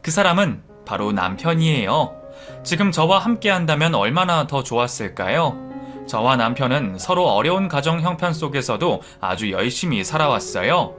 그 사람은 바로 남편이에요. 지금 저와 함께 한다면 얼마나 더 좋았을까요? 저와 남편은 서로 어려운 가정 형편 속에서도 아주 열심히 살아왔어요.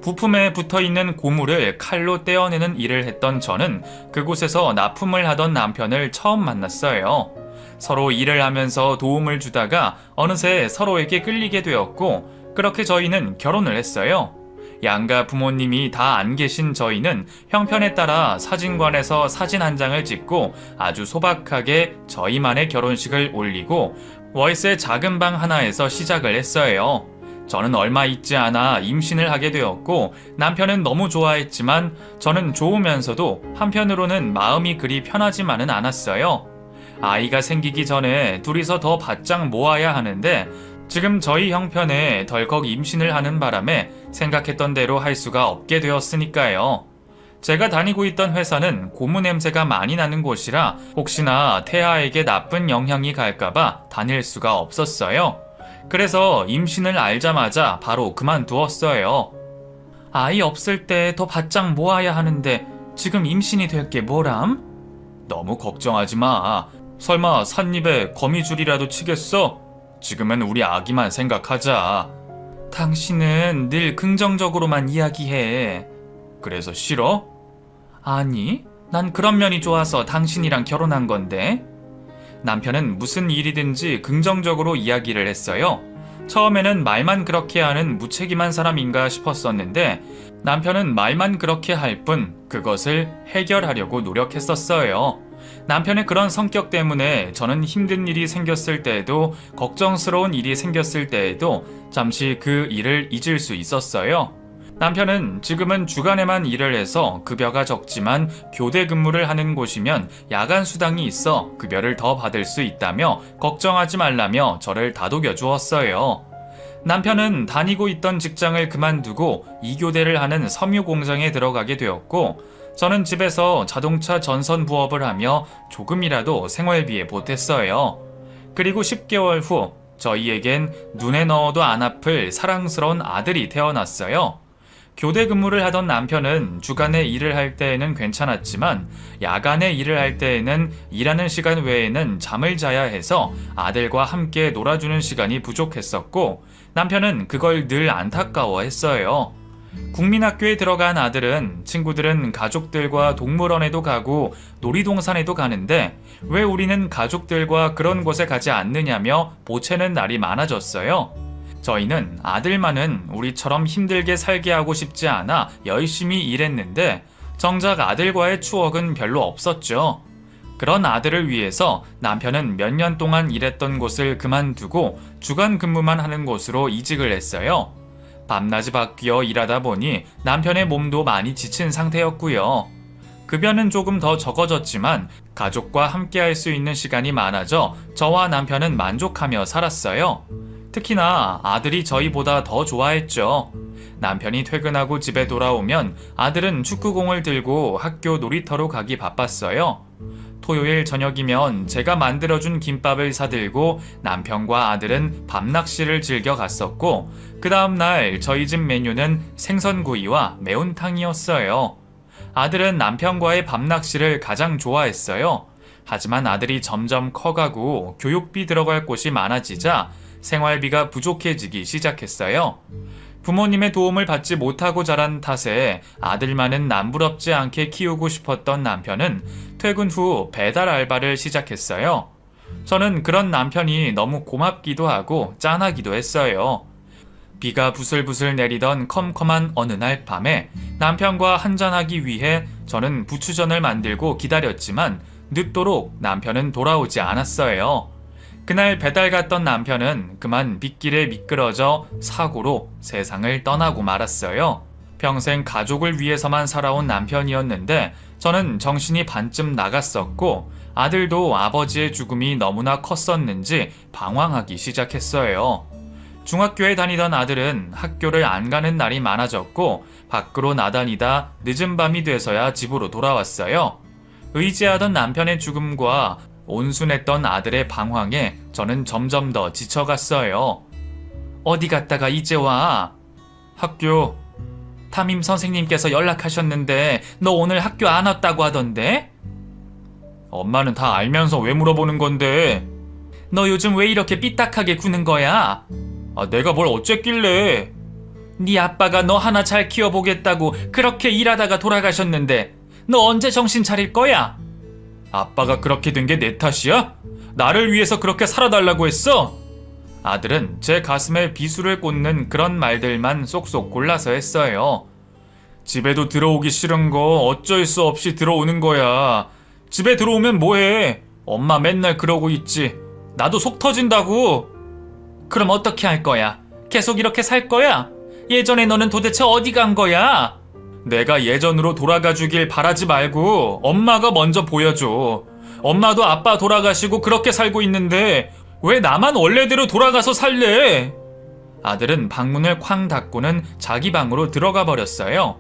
부품에 붙어있는 고무를 칼로 떼어내는 일을 했던 저는 그곳에서 납품을 하던 남편을 처음 만났어요. 서로 일을 하면서 도움을 주다가 어느새 서로에게 끌리게 되었고, 그렇게 저희는 결혼을 했어요. 양가 부모님이 다 안 계신 저희는 형편에 따라 사진관에서 사진 한 장을 찍고 아주 소박하게 저희만의 결혼식을 올리고 월세 작은 방 하나에서 시작을 했어요. 저는 얼마 있지 않아 임신을 하게 되었고 남편은 너무 좋아했지만 저는 좋으면서도 한편으로는 마음이 그리 편하지만은 않았어요. 아이가 생기기 전에 둘이서 더 바짝 모아야 하는데 지금 저희 형편에 덜컥 임신을 하는 바람에 생각했던 대로 할 수가 없게 되었으니까요. 제가 다니고 있던 회사는 고무 냄새가 많이 나는 곳이라 혹시나 태아에게 나쁜 영향이 갈까봐 다닐 수가 없었어요. 그래서 임신을 알자마자 바로 그만두었어요. 아이 없을 때 더 바짝 모아야 하는데 지금 임신이 될 게 뭐람? 너무 걱정하지 마. 설마 삿입에 거미줄이라도 치겠어? 지금은 우리 아기만 생각하자. 당신은 늘 긍정적으로만 이야기해. 그래서 싫어? 아니, 난 그런 면이 좋아서 당신이랑 결혼한 건데. 남편은 무슨 일이든지 긍정적으로 이야기를 했어요. 처음에는 말만 그렇게 하는 무책임한 사람인가 싶었었는데 남편은 말만 그렇게 할 뿐 그것을 해결하려고 노력했었어요. 남편의 그런 성격 때문에 저는 힘든 일이 생겼을 때에도 걱정스러운 일이 생겼을 때에도 잠시 그 일을 잊을 수 있었어요. 남편은 지금은 주간에만 일을 해서 급여가 적지만 교대 근무를 하는 곳이면 야간 수당이 있어 급여를 더 받을 수 있다며 걱정하지 말라며 저를 다독여 주었어요. 남편은 다니고 있던 직장을 그만두고 2교대를 하는 섬유 공장에 들어가게 되었고 저는 집에서 자동차 전선 부업을 하며 조금이라도 생활비에 보탰어요. 그리고 10개월 후 저희에겐 눈에 넣어도 안 아플 사랑스러운 아들이 태어났어요. 교대 근무를 하던 남편은 주간에 일을 할 때에는 괜찮았지만 야간에 일을 할 때에는 일하는 시간 외에는 잠을 자야 해서 아들과 함께 놀아주는 시간이 부족했었고 남편은 그걸 늘 안타까워했어요. 국민학교에 들어간 아들은 친구들은 가족들과 동물원에도 가고 놀이동산에도 가는데 왜 우리는 가족들과 그런 곳에 가지 않느냐며 보채는 날이 많아졌어요. 저희는 아들만은 우리처럼 힘들게 살게 하고 싶지 않아 열심히 일했는데 정작 아들과의 추억은 별로 없었죠. 그런 아들을 위해서 남편은 몇 년 동안 일했던 곳을 그만두고 주간 근무만 하는 곳으로 이직을 했어요. 밤낮이 바뀌어 일하다 보니 남편의 몸도 많이 지친 상태였고요. 급여는 조금 더 적어졌지만 가족과 함께 할 수 있는 시간이 많아져 저와 남편은 만족하며 살았어요. 특히나 아들이 저희보다 더 좋아했죠. 남편이 퇴근하고 집에 돌아오면 아들은 축구공을 들고 학교 놀이터로 가기 바빴어요. 토요일 저녁이면 제가 만들어준 김밥을 사들고 남편과 아들은 밤낚시를 즐겨 갔었고 그 다음날 저희 집 메뉴는 생선구이와 매운탕이었어요. 아들은 남편과의 밤낚시를 가장 좋아했어요. 하지만 아들이 점점 커가고 교육비 들어갈 곳이 많아지자 생활비가 부족해지기 시작했어요. 부모님의 도움을 받지 못하고 자란 탓에 아들만은 남부럽지 않게 키우고 싶었던 남편은 퇴근 후 배달 알바를 시작했어요. 저는 그런 남편이 너무 고맙기도 하고 짠하기도 했어요. 비가 부슬부슬 내리던 컴컴한 어느 날 밤에 남편과 한잔하기 위해 저는 부추전을 만들고 기다렸지만 늦도록 남편은 돌아오지 않았어요. 그날 배달 갔던 남편은 그만 빗길에 미끄러져 사고로 세상을 떠나고 말았어요. 평생 가족을 위해서만 살아온 남편이었는데 저는 정신이 반쯤 나갔었고 아들도 아버지의 죽음이 너무나 컸었는지 방황하기 시작했어요. 중학교에 다니던 아들은 학교를 안 가는 날이 많아졌고 밖으로 나다니다 늦은 밤이 돼서야 집으로 돌아왔어요. 의지하던 남편의 죽음과 온순했던 아들의 방황에 저는 점점 더 지쳐갔어요. 어디 갔다가 이제 와? 학교. 담임 선생님께서 연락하셨는데 너 오늘 학교 안 왔다고 하던데? 엄마는 다 알면서 왜 물어보는 건데? 너 요즘 왜 이렇게 삐딱하게 구는 거야? 내가 뭘 어쨌길래? 네 아빠가 너 하나 잘 키워보겠다고 그렇게 일하다가 돌아가셨는데 너 언제 정신 차릴 거야? 아빠가 그렇게 된 게 내 탓이야? 나를 위해서 그렇게 살아달라고 했어? 아들은 제 가슴에 비수를 꽂는 그런 말들만 쏙쏙 골라서 했어요. 집에도 들어오기 싫은 거 어쩔 수 없이 들어오는 거야. 집에 들어오면 뭐해? 엄마 맨날 그러고 있지. 나도 속 터진다고. 그럼 어떻게 할 거야? 계속 이렇게 살 거야? 예전에 너는 도대체 어디 간 거야? 내가 예전으로 돌아가 주길 바라지 말고 엄마가 먼저 보여줘. 엄마도 아빠 돌아가시고 그렇게 살고 있는데 왜 나만 원래대로 돌아가서 살래? 아들은 방문을 쾅 닫고는 자기 방으로 들어가 버렸어요.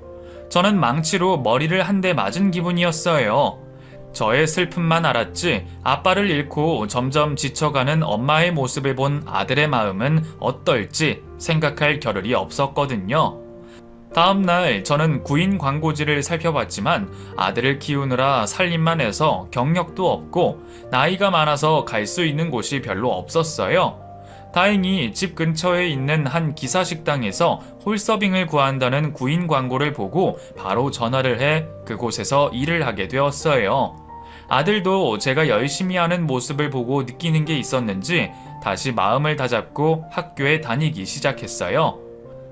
저는 망치로 머리를 한 대 맞은 기분이었어요. 저의 슬픔만 알았지 아빠를 잃고 점점 지쳐가는 엄마의 모습을 본 아들의 마음은 어떨지 생각할 겨를이 없었거든요. 다음날 저는 구인 광고지를 살펴봤지만 아들을 키우느라 살림만 해서 경력도 없고 나이가 많아서 갈 수 있는 곳이 별로 없었어요. 다행히 집 근처에 있는 한 기사식당에서 홀서빙을 구한다는 구인 광고를 보고 바로 전화를 해 그곳에서 일을 하게 되었어요. 아들도 제가 열심히 하는 모습을 보고 느끼는 게 있었는지 다시 마음을 다잡고 학교에 다니기 시작했어요.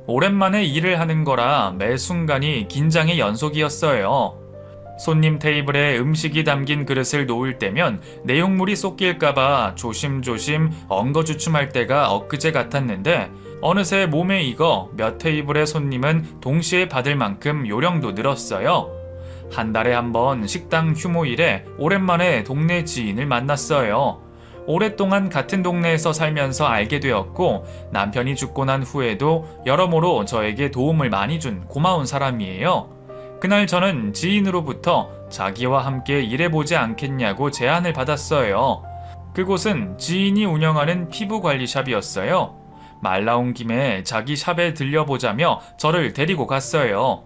오랜만에 일을 하는 거라 매 순간이 긴장의 연속이었어요. 손님 테이블에 음식이 담긴 그릇을 놓을 때면 내용물이 쏟길까봐 조심조심 엉거주춤할 때가 엊그제 같았는데 어느새 몸에 익어 몇 테이블의 손님은 동시에 받을 만큼 요령도 늘었어요. 한 달에 한 번 식당 휴무일에 오랜만에 동네 지인을 만났어요. 오랫동안 같은 동네에서 살면서 알게 되었고 남편이 죽고 난 후에도 여러모로 저에게 도움을 많이 준 고마운 사람이에요. 그날 저는 지인으로부터 자기와 함께 일해보지 않겠냐고 제안을 받았어요. 그곳은 지인이 운영하는 피부관리샵이었어요. 말 나온 김에 자기 샵에 들려보자며 저를 데리고 갔어요.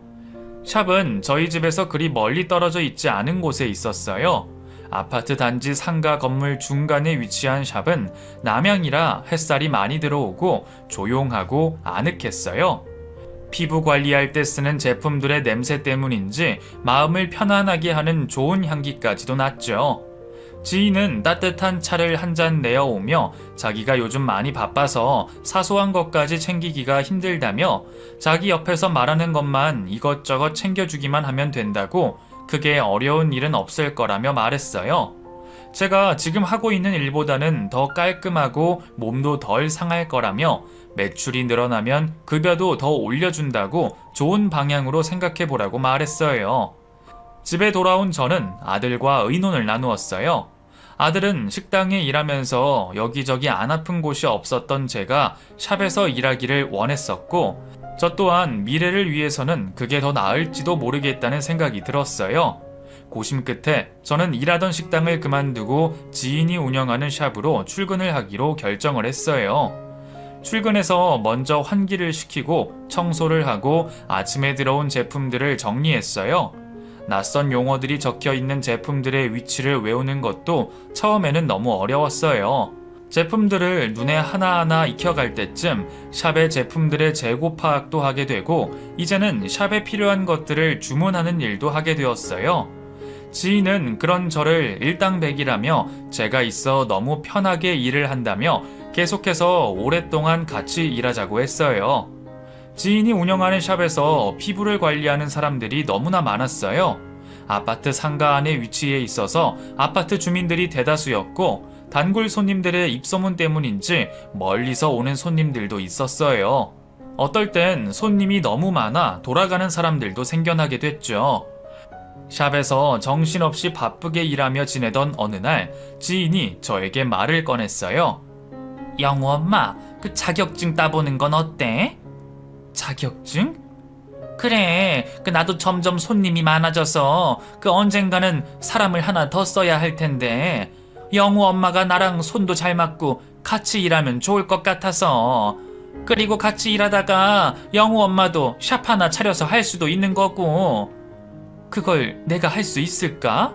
샵은 저희 집에서 그리 멀리 떨어져 있지 않은 곳에 있었어요. 아파트 단지 상가 건물 중간에 위치한 샵은 남향이라 햇살이 많이 들어오고 조용하고 아늑했어요. 피부 관리할 때 쓰는 제품들의 냄새 때문인지 마음을 편안하게 하는 좋은 향기까지도 났죠. 지인은 따뜻한 차를 한 잔 내어오며 자기가 요즘 많이 바빠서 사소한 것까지 챙기기가 힘들다며 자기 옆에서 말하는 것만 이것저것 챙겨주기만 하면 된다고 크게 어려운 일은 없을 거라며 말했어요. 제가 지금 하고 있는 일보다는 더 깔끔하고 몸도 덜 상할 거라며 매출이 늘어나면 급여도 더 올려준다고 좋은 방향으로 생각해보라고 말했어요. 집에 돌아온 저는 아들과 의논을 나누었어요. 아들은 식당에 일하면서 여기저기 안 아픈 곳이 없었던 제가 샵에서 일하기를 원했었고 저 또한 미래를 위해서는 그게 더 나을지도 모르겠다는 생각이 들었어요. 고심 끝에 저는 일하던 식당을 그만두고 지인이 운영하는 샵으로 출근을 하기로 결정을 했어요. 출근해서 먼저 환기를 시키고 청소를 하고 아침에 들어온 제품들을 정리했어요. 낯선 용어들이 적혀 있는 제품들의 위치를 외우는 것도 처음에는 너무 어려웠어요. 제품들을 눈에 하나하나 익혀갈 때쯤 샵의 제품들의 재고 파악도 하게 되고 이제는 샵에 필요한 것들을 주문하는 일도 하게 되었어요. 지인은 그런 저를 일당백이라며 제가 있어 너무 편하게 일을 한다며 계속해서 오랫동안 같이 일하자고 했어요. 지인이 운영하는 샵에서 피부를 관리하는 사람들이 너무나 많았어요. 아파트 상가 안에 위치해 있어서 아파트 주민들이 대다수였고 단골 손님들의 입소문 때문인지 멀리서 오는 손님들도 있었어요. 어떨 땐 손님이 너무 많아 돌아가는 사람들도 생겨나게 됐죠. 샵에서 정신없이 바쁘게 일하며 지내던 어느 날 지인이 저에게 말을 꺼냈어요. 영우 엄마, 그 자격증 따보는 건 어때? 자격증? 그래, 나도 점점 손님이 많아져서 언젠가는 사람을 하나 더 써야 할 텐데 영우 엄마가 나랑 손도 잘 맞고 같이 일하면 좋을 것 같아서 그리고 같이 일하다가 영우 엄마도 샵 하나 차려서 할 수도 있는 거고. 그걸 내가 할 수 있을까?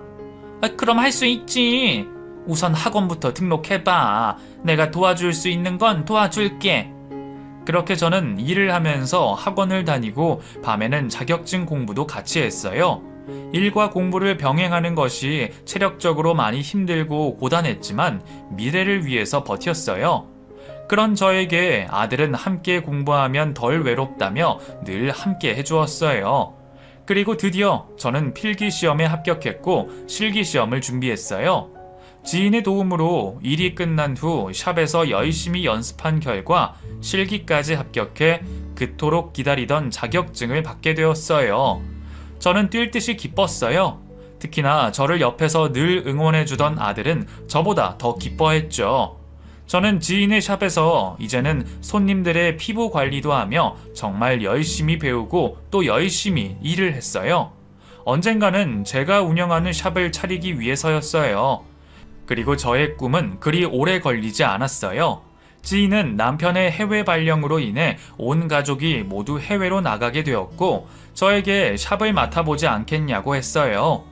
그럼 할 수 있지. 우선 학원부터 등록해봐. 내가 도와줄 수 있는 건 도와줄게. 그렇게 저는 일을 하면서 학원을 다니고 밤에는 자격증 공부도 같이 했어요. 일과 공부를 병행하는 것이 체력적으로 많이 힘들고 고단했지만 미래를 위해서 버텼어요. 그런 저에게 아들은 함께 공부하면 덜 외롭다며 늘 함께 해주었어요. 그리고 드디어 저는 필기시험에 합격했고 실기시험을 준비했어요. 지인의 도움으로 일이 끝난 후 샵에서 열심히 연습한 결과 실기까지 합격해 그토록 기다리던 자격증을 받게 되었어요. 저는 뛸 듯이 기뻤어요. 특히나 저를 옆에서 늘 응원해주던 아들은 저보다 더 기뻐했죠. 저는 지인의 샵에서 이제는 손님들의 피부 관리도 하며 정말 열심히 배우고 또 열심히 일을 했어요. 언젠가는 제가 운영하는 샵을 차리기 위해서였어요. 그리고 저의 꿈은 그리 오래 걸리지 않았어요. 지인은 남편의 해외 발령으로 인해 온 가족이 모두 해외로 나가게 되었고 저에게 샵을 맡아보지 않겠냐고 했어요.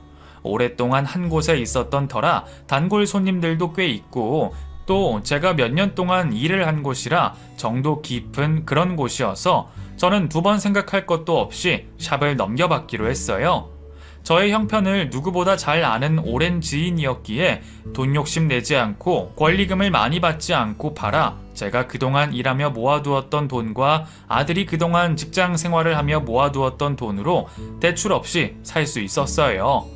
오랫동안 한 곳에 있었던 터라 단골 손님들도 꽤 있고 또 제가 몇 년 동안 일을 한 곳이라 정도 깊은 그런 곳이어서 저는 두 번 생각할 것도 없이 샵을 넘겨받기로 했어요. 저의 형편을 누구보다 잘 아는 오랜 지인이었기에 돈 욕심 내지 않고 권리금을 많이 받지 않고 팔아 제가 그동안 일하며 모아두었던 돈과 아들이 그동안 직장 생활을 하며 모아두었던 돈으로 대출 없이 살 수 있었어요.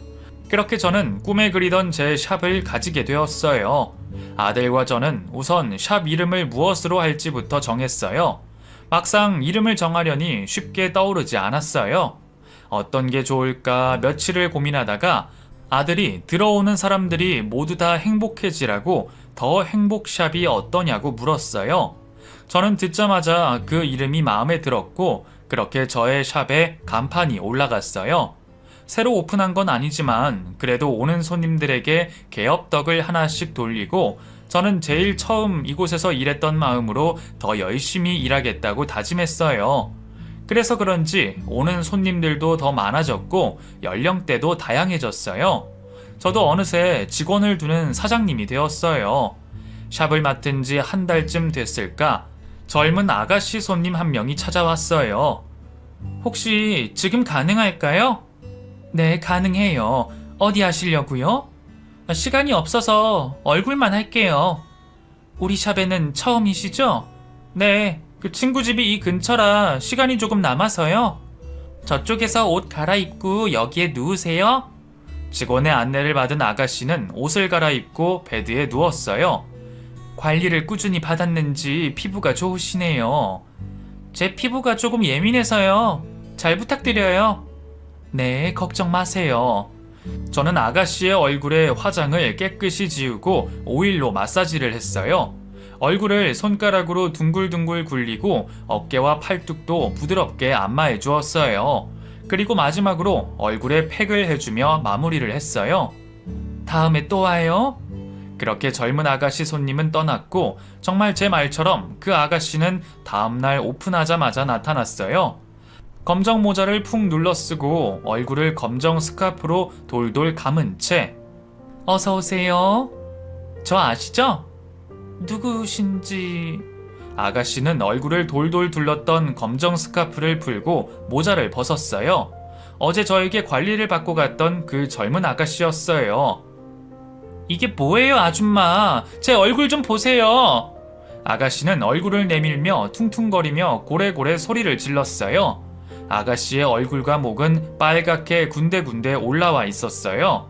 그렇게 저는 꿈에 그리던 제 샵을 가지게 되었어요. 아들과 저는 우선 샵 이름을 무엇으로 할지부터 정했어요. 막상 이름을 정하려니 쉽게 떠오르지 않았어요. 어떤 게 좋을까 며칠을 고민하다가 아들이 들어오는 사람들이 모두 다 행복해지라고 더 행복샵이 어떠냐고 물었어요. 저는 듣자마자 그 이름이 마음에 들었고 그렇게 저의 샵에 간판이 올라갔어요. 새로 오픈한 건 아니지만 그래도 오는 손님들에게 개업덕을 하나씩 돌리고 저는 제일 처음 이곳에서 일했던 마음으로 더 열심히 일하겠다고 다짐했어요. 그래서 그런지 오는 손님들도 더 많아졌고 연령대도 다양해졌어요. 저도 어느새 직원을 두는 사장님이 되었어요. 샵을 맡은 지 한 달쯤 됐을까 젊은 아가씨 손님 한 명이 찾아왔어요. 혹시 지금 가능할까요? 네, 가능해요. 어디 하시려고요? 시간이 없어서 얼굴만 할게요. 우리 샵에는 처음이시죠? 네. 그 친구 집이 이 근처라 시간이 조금 남아서요. 저쪽에서 옷 갈아입고 여기에 누우세요. 직원의 안내를 받은 아가씨는 옷을 갈아입고 베드에 누웠어요. 관리를 꾸준히 받았는지 피부가 좋으시네요. 제 피부가 조금 예민해서요. 잘 부탁드려요. 네, 걱정 마세요. 저는 아가씨의 얼굴에 화장을 깨끗이 지우고 오일로 마사지를 했어요. 얼굴을 손가락으로 둥글둥글 굴리고 어깨와 팔뚝도 부드럽게 안마해 주었어요. 그리고 마지막으로 얼굴에 팩을 해주며 마무리를 했어요. 다음에 또 와요. 그렇게 젊은 아가씨 손님은 떠났고 정말 제 말처럼 그 아가씨는 다음날 오픈하자마자 나타났어요. 검정 모자를 푹 눌러 쓰고 얼굴을 검정 스카프로 돌돌 감은 채 어서 오세요. 저 아시죠? 누구신지... 아가씨는 얼굴을 돌돌 둘렀던 검정 스카프를 풀고 모자를 벗었어요. 어제 저에게 관리를 받고 갔던 그 젊은 아가씨였어요. 이게 뭐예요, 아줌마? 제 얼굴 좀 보세요. 아가씨는 얼굴을 내밀며 퉁퉁거리며 고래고래 소리를 질렀어요. 아가씨의 얼굴과 목은 빨갛게 군데군데 올라와 있었어요.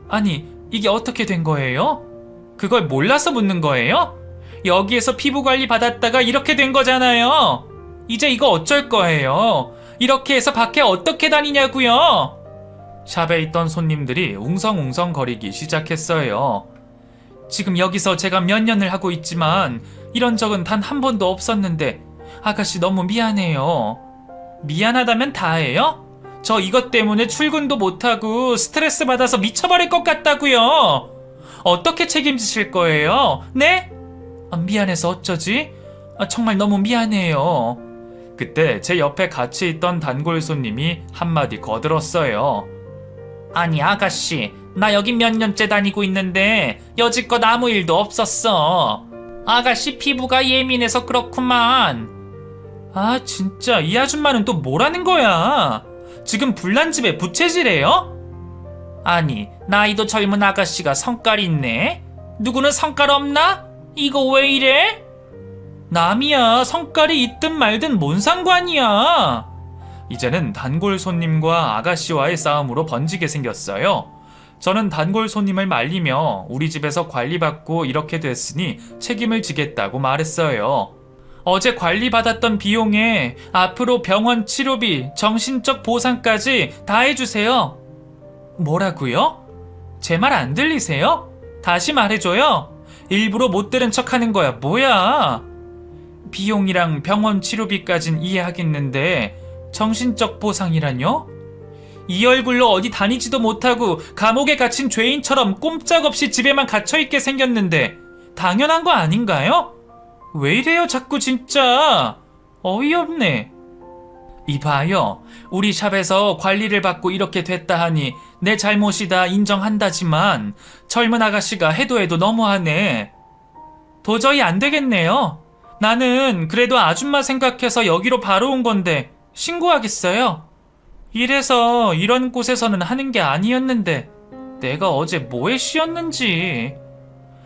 아니, 이게 어떻게 된 거예요? 그걸 몰라서 묻는 거예요? 여기에서 피부 관리 받았다가 이렇게 된 거잖아요. 이제 이거 어쩔 거예요? 이렇게 해서 밖에 어떻게 다니냐고요? 샵에 있던 손님들이 웅성웅성 거리기 시작했어요. 지금 여기서 제가 몇 년을 하고 있지만 이런 적은 단 한 번도 없었는데 아가씨 너무 미안해요. 미안하다면 다예요? 저 이것 때문에 출근도 못하고 스트레스 받아서 미쳐버릴 것 같다고요. 어떻게 책임지실 거예요? 네? 미안해서 어쩌지? 정말 너무 미안해요. 그때 제 옆에 같이 있던 단골 손님이 한마디 거들었어요. 아니 아가씨, 나 여기 몇 년째 다니고 있는데 여지껏 아무 일도 없었어. 아가씨 피부가 예민해서 그렇구만. 아 진짜 이 아줌마는 또 뭐라는 거야? 지금 불난 집에 부채질해요? 아니 나이도 젊은 아가씨가 성깔 있네? 누구는 성깔 없나? 이거 왜 이래? 남이야 성깔이 있든 말든 뭔 상관이야. 이제는 단골 손님과 아가씨와의 싸움으로 번지게 생겼어요. 저는 단골 손님을 말리며 우리 집에서 관리받고 이렇게 됐으니 책임을 지겠다고 말했어요. 어제 관리받았던 비용에 앞으로 병원 치료비, 정신적 보상까지 다 해주세요. 뭐라고요? 제 말 안 들리세요? 다시 말해줘요. 일부러 못 들은 척 하는 거야 뭐야? 비용이랑 병원 치료비까진 이해하겠는데 정신적 보상이라뇨? 이 얼굴로 어디 다니지도 못하고 감옥에 갇힌 죄인처럼 꼼짝없이 집에만 갇혀있게 생겼는데 당연한 거 아닌가요? 왜 이래요 자꾸 진짜. 어이없네. 이봐요. 우리 샵에서 관리를 받고 이렇게 됐다 하니 내 잘못이다 인정한다지만 젊은 아가씨가 해도 너무하네. 도저히 안 되겠네요. 나는 그래도 아줌마 생각해서 여기로 바로 온 건데 신고하겠어요. 이래서 이런 곳에서는 하는 게 아니었는데 내가 어제 뭐에 씌었는지.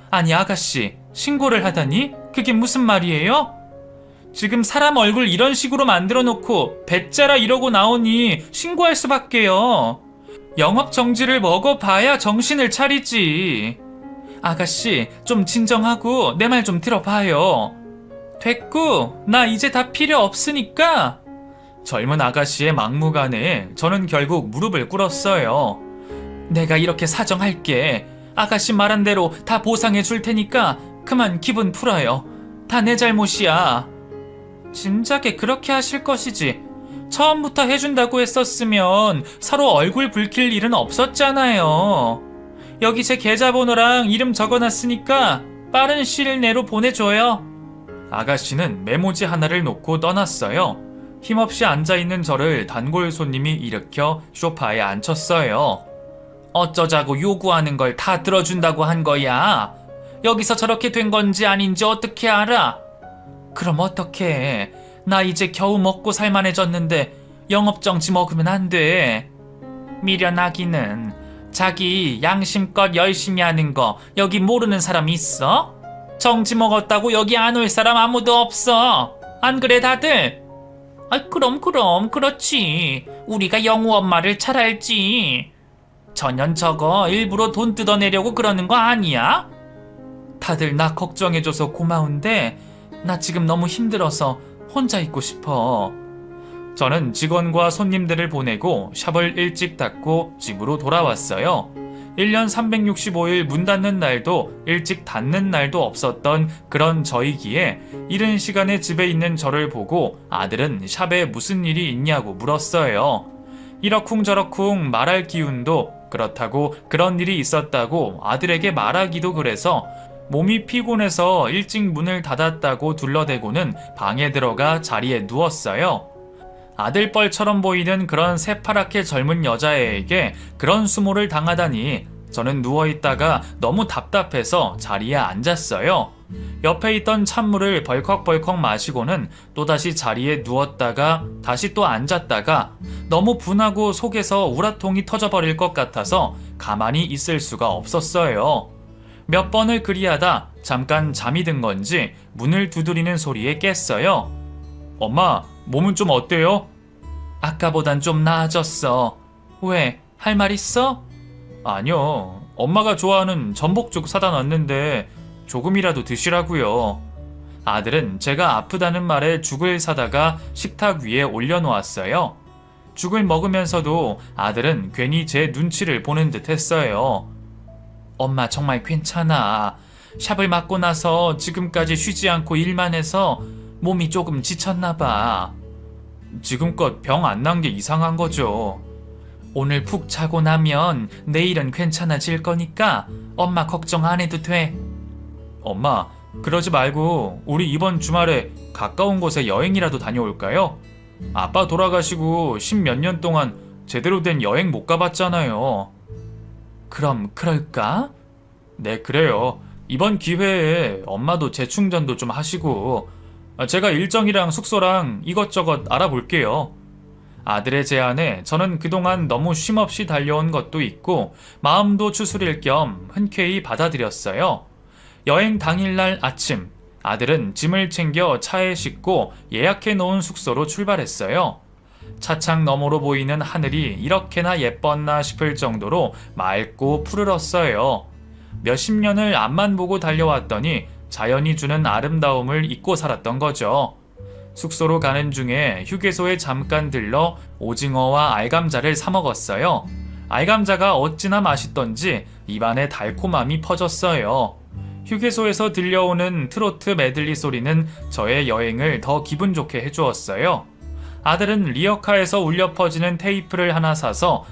아니 아가씨, 신고를 하다니? 그게 무슨 말이에요? 지금 사람 얼굴 이런 식으로 만들어 놓고 배짜라 이러고 나오니 신고할 수밖에요. 영업 정지를 먹어봐야 정신을 차리지. 아가씨, 좀 진정하고 내 말 좀 들어봐요. 됐고, 나 이제 다 필요 없으니까. 젊은 아가씨의 막무가내에 저는 결국 무릎을 꿇었어요. 내가 이렇게 사정할게. 아가씨 말한 대로 다 보상해 줄 테니까 그만 기분 풀어요. 다 내 잘못이야. 진작에 그렇게 하실 것이지. 처음부터 해준다고 했었으면 서로 얼굴 붉힐 일은 없었잖아요. 여기 제 계좌번호랑 이름 적어놨으니까 빠른 시일 내로 보내줘요. 아가씨는 메모지 하나를 놓고 떠났어요. 힘없이 앉아있는 저를 단골 손님이 일으켜 소파에 앉혔어요. 어쩌자고 요구하는 걸 다 들어준다고 한 거야. 여기서 저렇게 된 건지 아닌지 어떻게 알아? 그럼 어떡해. 나 이제 겨우 먹고 살만해졌는데 영업정지 먹으면 안 돼. 미련하기는. 자기 양심껏 열심히 하는 거 여기 모르는 사람 있어? 정지 먹었다고 여기 안 올 사람 아무도 없어. 안 그래 다들? 그럼 그렇지. 우리가 영우 엄마를 잘 알지. 전현 저거 일부러 돈 뜯어내려고 그러는 거 아니야? 다들 나 걱정해줘서 고마운데 나 지금 너무 힘들어서 혼자 있고 싶어. 저는 직원과 손님들을 보내고 샵을 일찍 닫고 집으로 돌아왔어요. 1년 365일 문 닫는 날도 일찍 닫는 날도 없었던 그런 저이기에 이른 시간에 집에 있는 저를 보고 아들은 샵에 무슨 일이 있냐고 물었어요. 이러쿵저러쿵 말할 기운도 그렇다고 그런 일이 있었다고 아들에게 말하기도 그래서 몸이 피곤해서 일찍 문을 닫았다고 둘러대고는 방에 들어가 자리에 누웠어요. 아들뻘처럼 보이는 그런 새파랗게 젊은 여자애에게 그런 수모를 당하다니 저는 누워있다가 너무 답답해서 자리에 앉았어요. 옆에 있던 찬물을 벌컥벌컥 마시고는 또다시 자리에 누웠다가 다시 또 앉았다가 너무 분하고 속에서 우라통이 터져버릴 것 같아서 가만히 있을 수가 없었어요. 몇 번을 그리하다 잠깐 잠이 든 건지 문을 두드리는 소리에 깼어요. 엄마, 몸은 좀 어때요? 아까보단 좀 나아졌어. 왜? 할 말 있어? 아니요. 엄마가 좋아하는 전복죽 사다 놨는데 조금이라도 드시라고요. 아들은 제가 아프다는 말에 죽을 사다가 식탁 위에 올려놓았어요. 죽을 먹으면서도 아들은 괜히 제 눈치를 보는 듯 했어요. 엄마 정말 괜찮아. 샵을 맡고 나서 지금까지 쉬지 않고 일만 해서 몸이 조금 지쳤나 봐. 지금껏 병 안 난 게 이상한 거죠. 오늘 푹 자고 나면 내일은 괜찮아질 거니까 엄마 걱정 안 해도 돼. 엄마, 그러지 말고 우리 이번 주말에 가까운 곳에 여행이라도 다녀올까요? 아빠 돌아가시고 10몇 년 동안 제대로 된 여행 못 가봤잖아요. 그럼 그럴까? 네, 그래요. 이번 기회에 엄마도 재충전도 좀 하시고 제가 일정이랑 숙소랑 이것저것 알아볼게요. 아들의 제안에 저는 그동안 너무 쉼없이 달려온 것도 있고 마음도 추스릴 겸 흔쾌히 받아들였어요. 여행 당일날 아침, 아들은 짐을 챙겨 차에 싣고 예약해 놓은 숙소로 출발했어요. 차창 너머로 보이는 하늘이 이렇게나 예뻤나 싶을 정도로 맑고 푸르렀어요. 몇십 년을 앞만 보고 달려왔더니 자연이 주는 아름다움을 잊고 살았던 거죠. 숙소로 가는 중에 휴게소에 잠깐 들러 오징어와 알감자를 사 먹었어요. 알감자가 어찌나 맛있던지 입안에 달콤함이 퍼졌어요. 휴게소에서 들려오는 트로트 메들리 소리는 저의 여행을 더 기분 좋게 해주었어요. 아들은 리어카에서 울려 퍼지는 테이프를 하나 사서